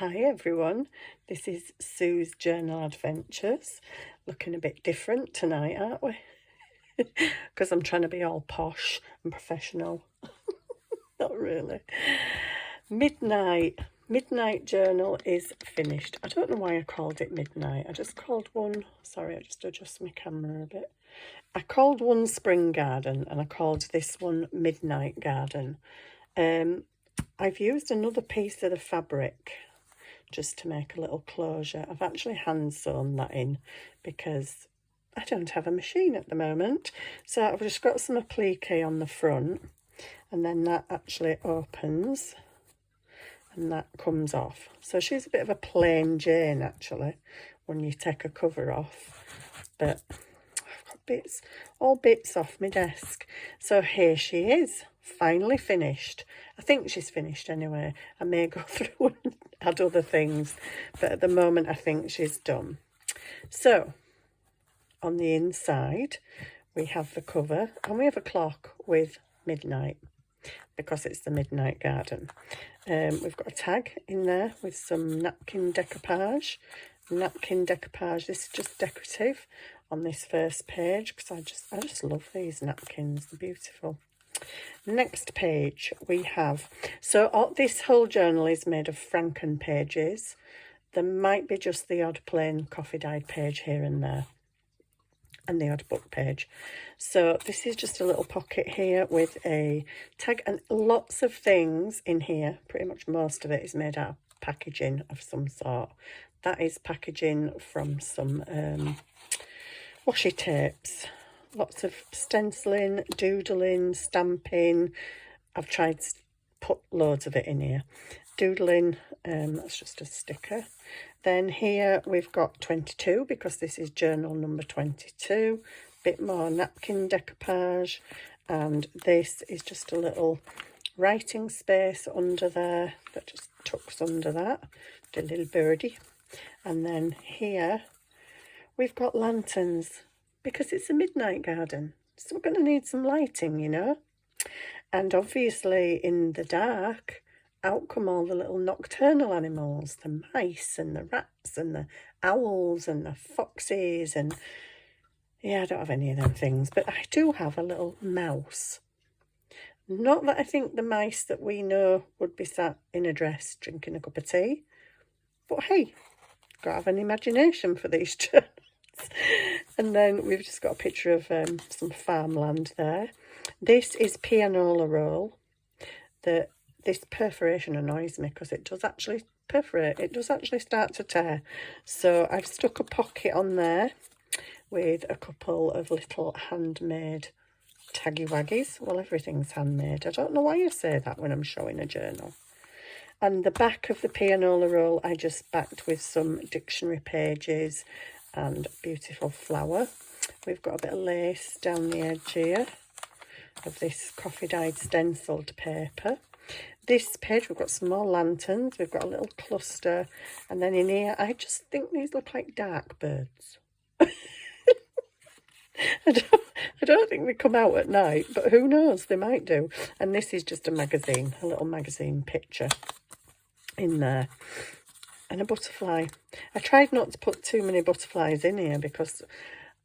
Hi everyone, this is Sue's Journal Adventures. Looking a bit different tonight, aren't we? Because I'm trying to be all posh and professional. Not really. Midnight journal is finished. I don't know why I called it midnight. I just called one, sorry, I just adjust my camera a bit. I called one Spring Garden and I called this one Midnight Garden. I've used another piece of the fabric just to make a little closure. I've actually hand sewn that in because I don't have a machine at the moment. So I've just got some applique on the front, and then that actually opens and that comes off. So she's a bit of a plain Jane actually when you take a cover off, but I've got bits, all bits off my desk. So here she is, finally finished. I think she's finished anyway. I may go through and add other things, but at the moment I think she's done. So on the inside we have the cover and we have a clock with midnight because it's the Midnight Garden. We've got a tag in there with some napkin decoupage. This is just decorative on this first page because I just love these napkins. They're beautiful. Next page we have, so this whole journal is made of Franken pages. There might be just the odd plain coffee dyed page here and there, and the odd book page. So this is just a little pocket here with a tag and lots of things in here. Pretty much most of it is made out of packaging of some sort. That is packaging from some washi tapes. Lots of stenciling, doodling, stamping. I've tried to put loads of it in here. Doodling, that's just a sticker. Then here we've got 22 because this is journal number 22. Bit more napkin decoupage, and this is just a little writing space under there that just tucks under that. The little birdie. And then here we've got lanterns because it's a midnight garden. So we're going to need some lighting, you know. And obviously in the dark, out come all the little nocturnal animals, the mice and the rats and the owls and the foxes. And yeah, I don't have any of them things, but I do have a little mouse. Not that I think the mice that we know would be sat in a dress drinking a cup of tea, but hey, got to have an imagination for these journals. And then we've just got a picture of some farmland there. This is pianola roll. This perforation annoys me because it does actually perforate. It does actually start to tear. So I've stuck a pocket on there with a couple of little handmade taggy waggies. Well, everything's handmade. I don't know why I say that when I'm showing a journal. And the back of the pianola roll I just backed with some dictionary pages and beautiful flower. We've got a bit of lace down the edge here of this coffee dyed stenciled paper. This page we've got some more lanterns. We've got a little cluster, and then in here I just think these look like dark birds. I don't think they come out at night, but who knows, they might do. And this is just a magazine, a little magazine picture in there. And a butterfly. I tried not to put too many butterflies in here because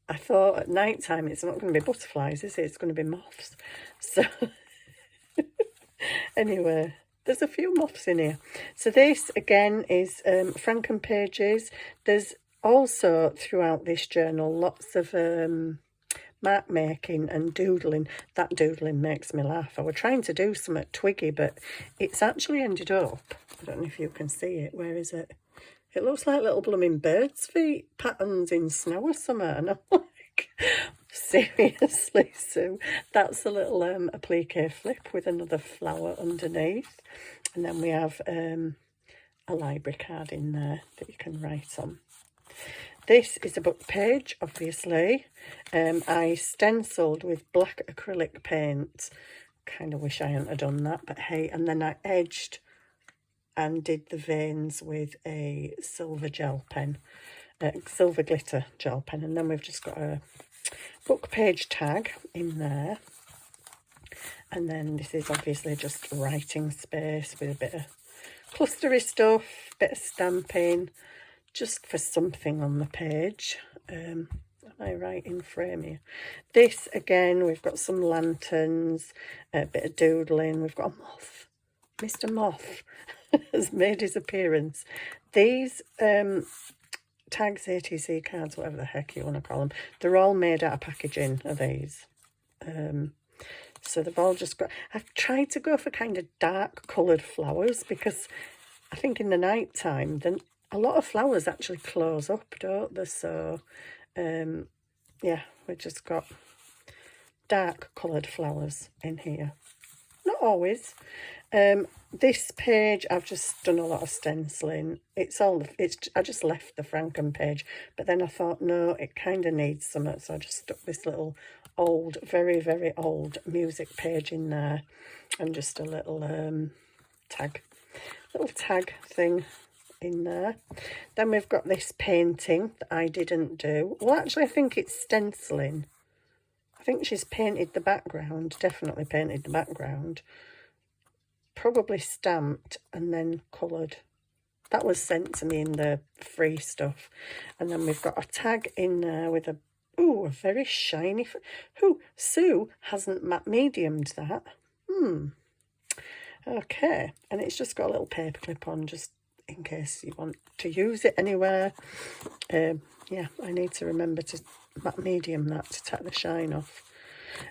I thought at night time it's not going to be butterflies, is it? It's going to be moths. So anyway, there's a few moths in here. So this again is Franken pages. There's also throughout this journal lots of mark making and doodling. That doodling makes me laugh. I was trying to do some at Twiggy, but it's actually ended up, I don't know if you can see it, where is it? It looks like little blooming birds' feet patterns in snow or something. And I'm like, seriously, Sue? That's a little applique flip with another flower underneath. And then we have a library card in there that you can write on. This is a book page, obviously. I stenciled with black acrylic paint. Kind of wish I hadn't have done that, but hey. And then I edged and did the veins with a silver gel pen, silver glitter gel pen. And then we've just got a book page tag in there. And then this is obviously just writing space with a bit of clustery stuff, bit of stamping, just for something on the page. Am I right in frame here? This again, we've got some lanterns, a bit of doodling. We've got a moth. Mr. Moth has made his appearance. These tags, ATC cards, whatever the heck you want to call them, they're all made out of packaging, are these. So they've all just got, I've tried to go for kind of dark coloured flowers, because I think in the night time, then a lot of flowers actually close up, don't they? So yeah, we've just got dark coloured flowers in here. Not always. This page, I've just done a lot of stenciling. I just left the Franken page, but then I thought, no, it kind of needs something, so I just stuck this little old, very, very old music page in there, and just a little tag thing in there. Then we've got this painting that I didn't do. Well, actually, I think it's stenciling. I think she's painted the background, definitely painted the background. Probably stamped and then coloured. That was sent to me in the free stuff. And then we've got a tag in there with a very shiny. Sue hasn't matte mediumed that. Okay, and it's just got a little paper clip on, just in case you want to use it anywhere. Yeah, I need to remember to matte medium that to take the shine off.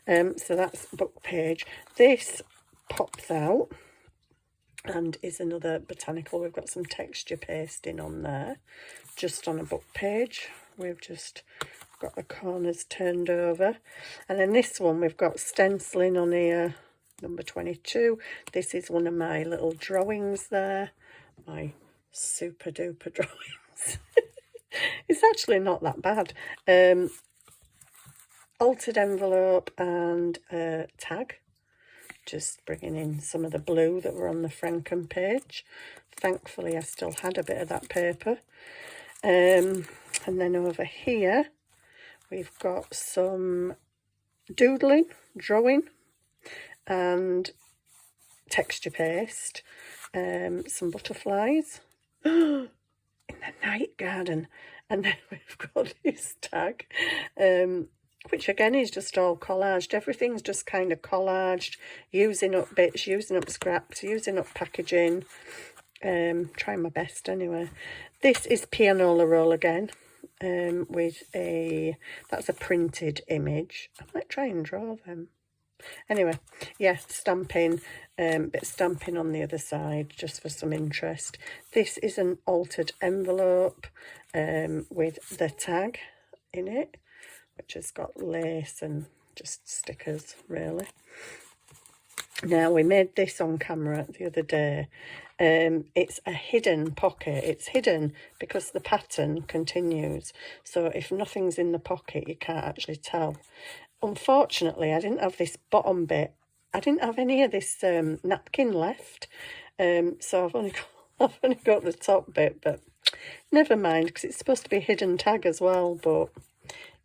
So that's book page. This pops out and is another botanical. We've got some texture pasting on there, just on a book page. We've just got the corners turned over. And then this one, we've got stenciling on here, number 22. This is one of my little drawings there, my super duper drawings. It's actually not that bad. Altered envelope and tag. Just bringing in some of the blue that were on the Franken page. Thankfully, I still had a bit of that paper. And then over here, we've got some doodling, drawing, and texture paste. Some butterflies in the night garden. And then we've got this tag, which again is just all collaged. Everything's just kind of collaged, using up bits, using up scraps, using up packaging. Trying my best anyway. This is pianola roll again, with that's a printed image. I might try and draw them. Anyway, yeah, stamping, bit of stamping on the other side, just for some interest. This is an altered envelope with the tag in it, which has got lace and just stickers, really. Now, we made this on camera the other day. It's a hidden pocket. It's hidden because the pattern continues. So if nothing's in the pocket, you can't actually tell. Unfortunately, I didn't have this bottom bit. I didn't have any of this napkin left. So I've only got the top bit, but never mind, because it's supposed to be a hidden tag as well, but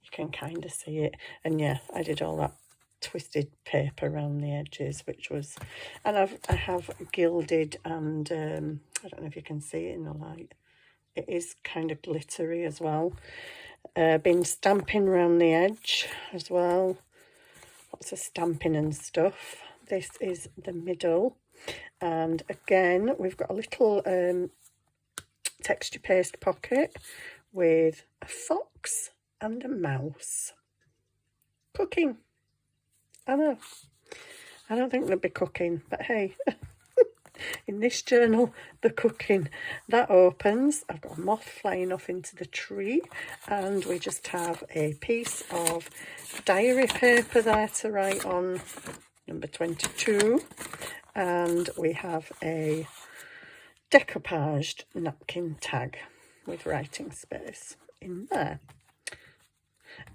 you can kind of see it. And yeah, I did all that twisted paper around the edges, which was, and I have gilded, and I don't know if you can see it in the light, it is kind of glittery as well. Been stamping around the edge as well, lots of stamping and stuff. This is the middle, and again we've got a little texture paste pocket with a fox and a mouse cooking. I know, I don't think they'll be cooking, but hey, in this journal, the cooking. That opens, I've got a moth flying off into the tree, and we just have a piece of diary paper there to write on, number 22, and we have a decoupaged napkin tag with writing space in there.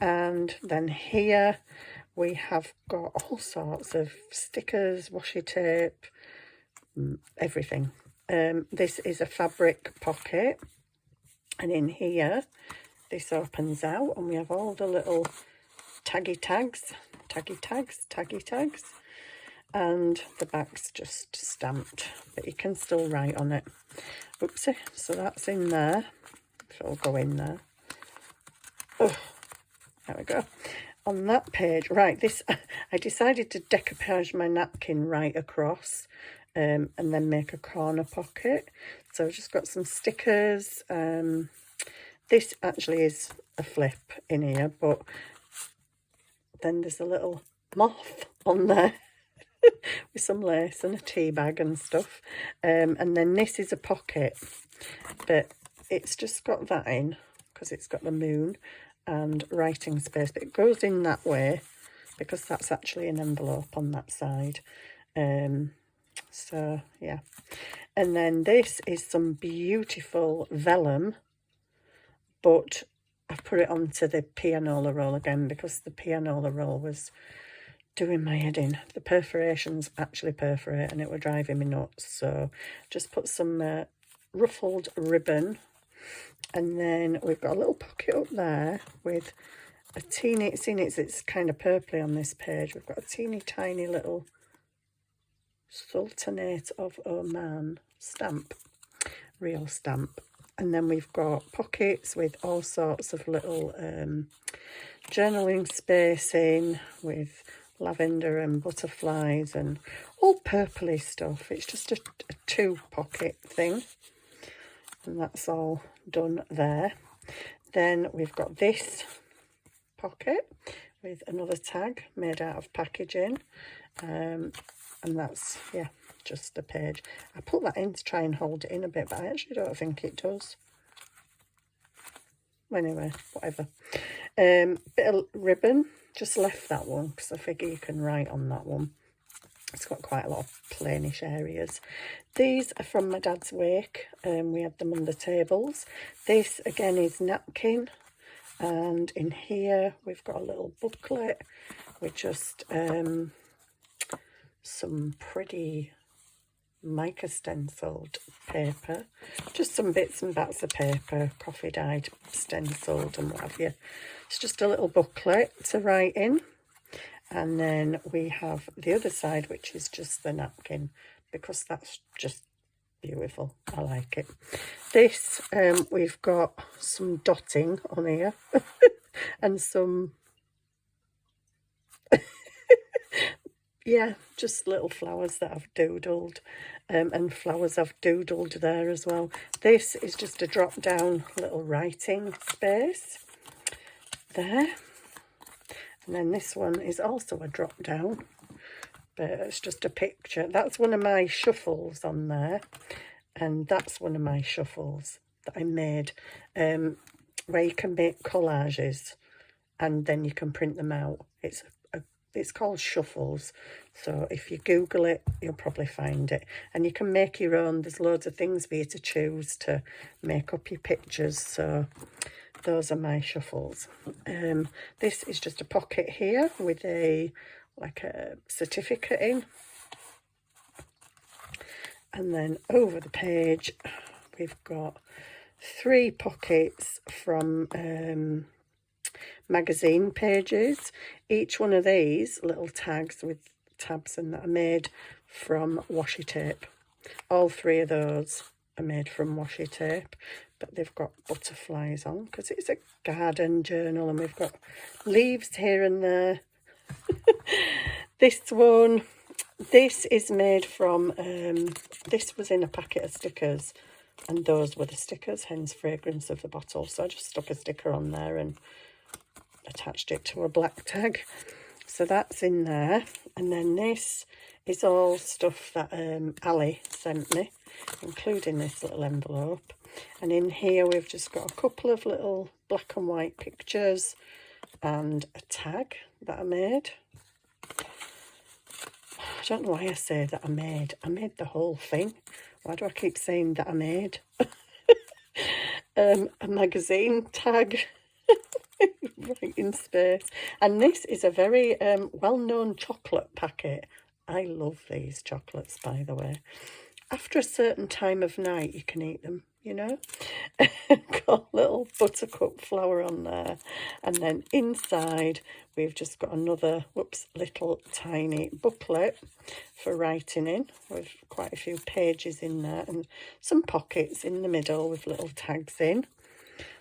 And then here we have got all sorts of stickers, washi tape, everything. This is a fabric pocket, and in here this opens out, and we have all the little taggy tags, and the back's just stamped, but you can still write on it. Oopsie, so that's in there, so it'll go in there. Oh, there we go. On that page, right, this, I decided to decoupage my napkin right across, and then make a corner pocket. So I've just got some stickers. This actually is a flip in here, but then there's a little moth on there with some lace and a tea bag and stuff. And then this is a pocket, but it's just got that in because it's got the moon and writing space, but it goes in that way because that's actually an envelope on that side. So yeah, and then this is some beautiful vellum, but I've put it onto the pianola roll again because the pianola roll was doing my head in. The perforations actually perforate and it were driving me nuts, so just put some ruffled ribbon. And then we've got a little pocket up there with a teeny, it's kind of purpley on this page. We've got a teeny tiny little Sultanate of Oman stamp, real stamp. And then we've got pockets with all sorts of little journaling spacing with lavender and butterflies and all purpley stuff. It's just a 2-pocket thing. And that's all done there. Then we've got this pocket with another tag made out of packaging. And that's, yeah, just a page. I put that in to try and hold it in a bit, but I actually don't think it does. Anyway, whatever. Bit of ribbon, just left that one because I figure you can write on that one. It's got quite a lot of plainish areas. These are from my dad's wake. We had them on the tables. This again is napkin, and in here we've got a little booklet with just some pretty mica stenciled paper, just some bits and bats of paper, coffee dyed, stenciled and what have you. It's just a little booklet to write in. And then we have the other side, which is just the napkin, because that's just beautiful. I like it. This, we've got some dotting on here and some, yeah, just little flowers that I've doodled, and flowers I've doodled there as well. This is just a drop down little writing space there. And then this one is also a drop down, but it's just a picture. That's one of my shuffles on there, and that's one of my shuffles that I made, where you can make collages and then you can print them out. It's called Shuffles, so if you Google it, you'll probably find it. And you can make your own. There's loads of things for you to choose to make up your pictures, so those are my shuffles. This is just a pocket here with like a certificate in. And then over the page, we've got 3 pockets from magazine pages. Each one of these little tags with tabs and that are made from washi tape. All 3 of those are made from washi tape, but they've got butterflies on because it's a garden journal, and we've got leaves here and there. This one, this is made from, this was in a packet of stickers, and those were the stickers, hence fragrance of the bottle. So I just stuck a sticker on there and attached it to a black tag. So that's in there. And then this is all stuff that Ali sent me, including this little envelope. And in here we've just got a couple of little black and white pictures and a tag that I made. I don't know why I say that I made the whole thing. Why do I keep saying that I made? A magazine tag. Right in space. And this is a very well-known chocolate packet. I love these chocolates, by the way. after a certain time of night you can eat them, you know. Got a little buttercup flower on there, and then inside we've just got another, whoops, little tiny booklet for writing in, with quite a few pages in there and some pockets in the middle with little tags in.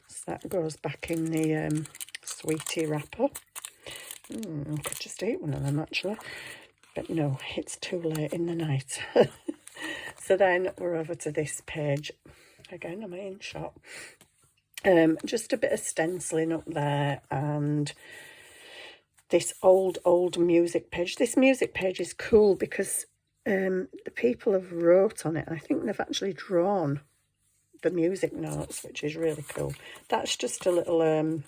So that goes back in the sweetie wrapper. I could just eat one of them actually, but no, it's too late in the night. So then we're over to this page. Again, I'm in shop. Just a bit of stenciling up there, and this old music page. This music page is cool because the people have wrote on it. I think they've actually drawn the music notes, which is really cool. That's just a little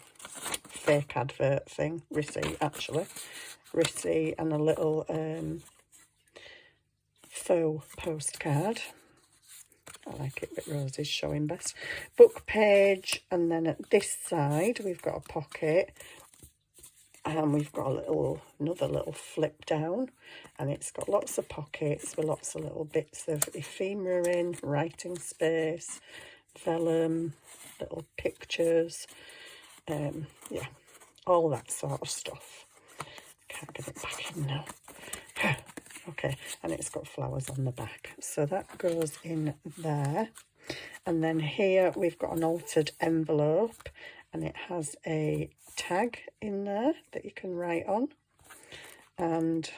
fake advert thing, receipt actually. Receipt and a little faux postcard. I like it with roses showing best. Book page, and then at this side we've got a pocket, and we've got another little flip down, and it's got lots of pockets with lots of little bits of ephemera in, writing space, vellum, little pictures, yeah, all that sort of stuff. Can't get it back in now. Okay, and it's got flowers on the back, so that goes in there. And then here we've got an altered envelope, and it has a tag in there that you can write on, and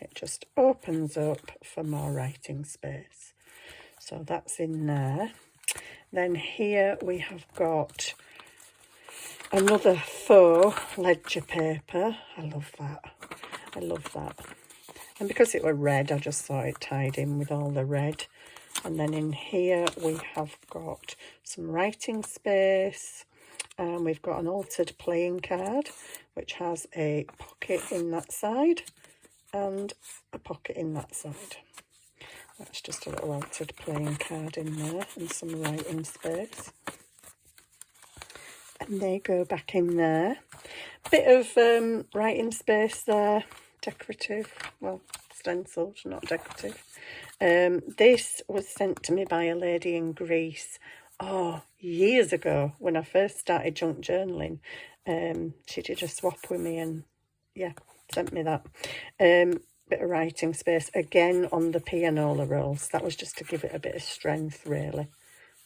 it just opens up for more writing space. So that's in there. Then here we have got another faux ledger paper. I love that. I love that. And because it were red, I just thought it tied in with all the red. And then in here we have got some writing space, and we've got an altered playing card, which has a pocket in that side and a pocket in that side. That's just a little altered playing card in there and some writing space. And they go back in there. Bit of writing space there, decorative, well, stenciled, not decorative. This was sent to me by a lady in Greece, years ago when I first started junk journaling. She did a swap with me and, yeah, sent me that. Bit of writing space, again on the pianola rolls. That was just to give it a bit of strength, really.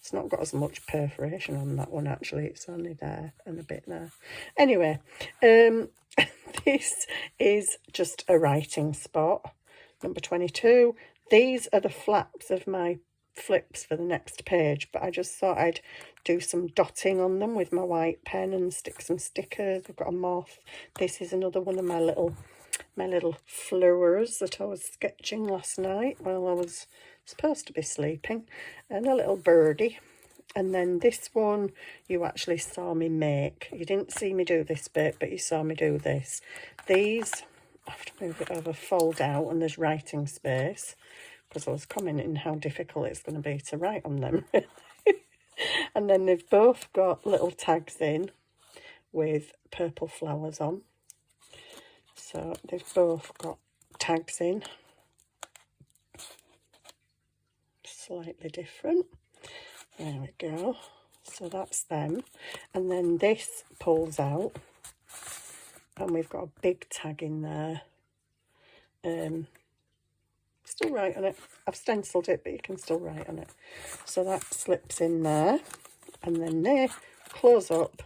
It's not got as much perforation on that one, actually. It's only there and a bit there. Anyway, this is just a writing spot, number 22. These are the flaps of my flips for the next page, but I just thought I'd do some dotting on them with my white pen and stick some stickers. I've got a moth. This is another one of my little flowers that I was sketching last night while I was supposed to be sleeping, and a little birdie. And then this one you actually saw me make. You didn't see me do this bit, but you saw me do this. These, I have to move it over, fold out, and there's writing space, because I was commenting how difficult it's going to be to write on them. And then they've both got little tags in with purple flowers on. So they've both got tags in, slightly different. There we go. So that's them. And then this pulls out, and we've got a big tag in there. Still write on it. I've stenciled it, but you can still write on it. So that slips in there, and then they close up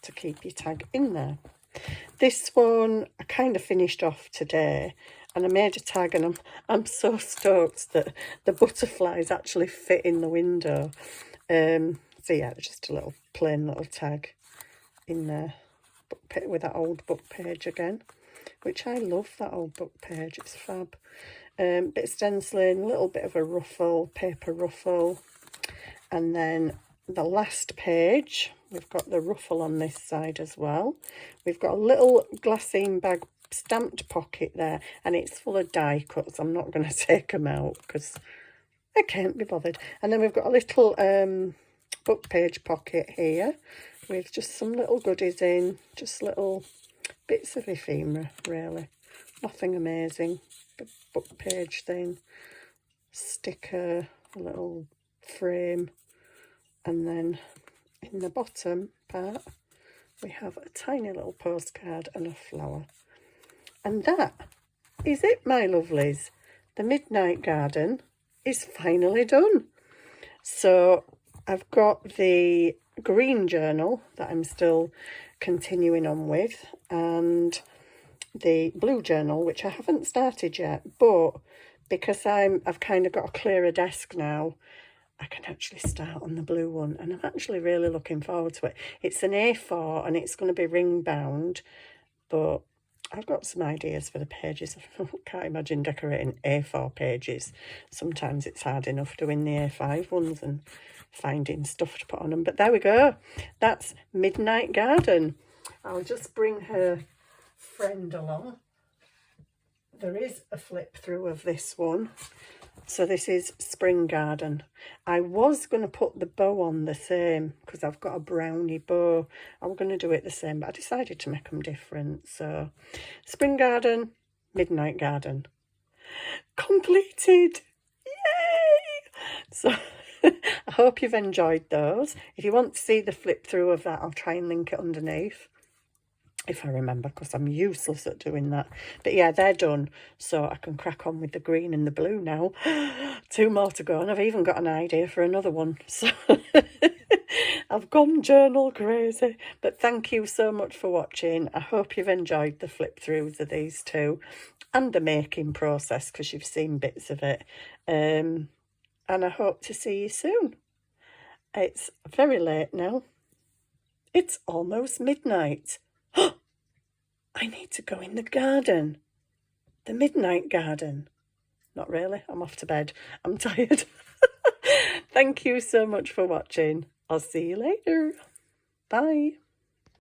to keep your tag in there. This one I kind of finished off today, and I made a tag, and I'm so stoked that the butterflies actually fit in the window. So yeah, just a little plain little tag in there with that old book page again, which I love, that old book page, it's fab. Bit of stenciling, a little bit of a ruffle, paper ruffle, and then the last page, we've got the ruffle on this side as well. We've got a little glassine bag stamped pocket there, and it's full of die cuts. I'm not going to take them out because I can't be bothered. And then we've got a little book page pocket here with just some little goodies in, just little bits of ephemera, really. Nothing amazing. like a book page thing, sticker, a little frame, and then in the bottom part we have a tiny little postcard and a flower. And that is it, my lovelies. The Midnight Garden is finally done. So I've got the green journal that I'm still continuing on with, and the blue journal, which I haven't started yet, but because I've kind of got a clearer desk now, I can actually start on the blue one, and I'm actually really looking forward to it. It's an A4 and it's going to be ring bound, but I've got some ideas for the pages. I can't imagine decorating A4 pages. Sometimes it's hard enough doing the A5 ones and finding stuff to put on them. But there we go. That's Midnight Garden. I'll just bring her friend along. There is a flip through of this one. So this is Spring Garden. I was going to put the bow on the same because I've got a brownie bow. I was going to do it the same, but I decided to make them different. So Spring Garden, Midnight Garden. Completed! Yay! So I hope you've enjoyed those. If you want to see the flip through of that, I'll try and link it underneath, if I remember, because I'm useless at doing that. But yeah, they're done, so I can crack on with the green and the blue now. 2 more to go, and I've even got an idea for another one. So I've gone journal crazy. But thank you so much for watching. I hope you've enjoyed the flip throughs of these two and the making process, because you've seen bits of it. And I hope to see you soon. It's very late now. It's almost midnight. I need to go in the garden. The Midnight Garden. Not really. I'm off to bed. I'm tired. Thank you so much for watching. I'll see you later. Bye.